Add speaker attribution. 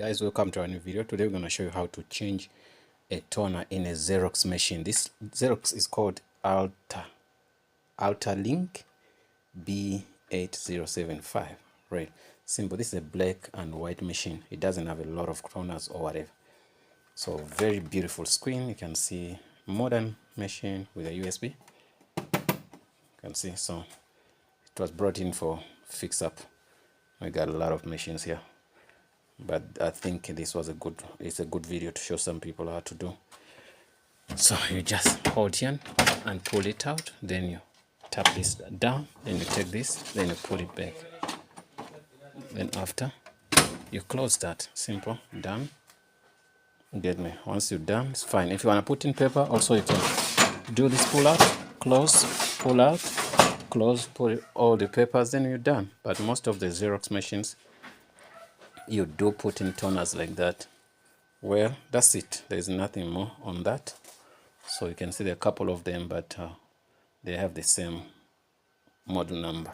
Speaker 1: Guys, welcome to our new video. Today we're going to show you how to change a toner in a Xerox machine. This Xerox is called AltaLink B8075. Right, simple. This is a black and white machine. It doesn't have a lot of toners or whatever. So very beautiful screen. You can see modern machine with a USB. You can see, so it was brought in for fix up. We got a lot of machines here, but I think this was it's a good video to show some people how to do. So you just hold here and pull it out, then you tap this down, then you take this, then you pull it back, then after you close that. Simple. Done. Get me? Once you're done, it's fine. If you want to put in paper also, you can do this pull out, close, pull out, close, put all the papers, then you're done. But most of the Xerox machines, you do put in toners like that. Well, that's it. There's nothing more on that. So you can see there are a couple of them, but they have the same model number.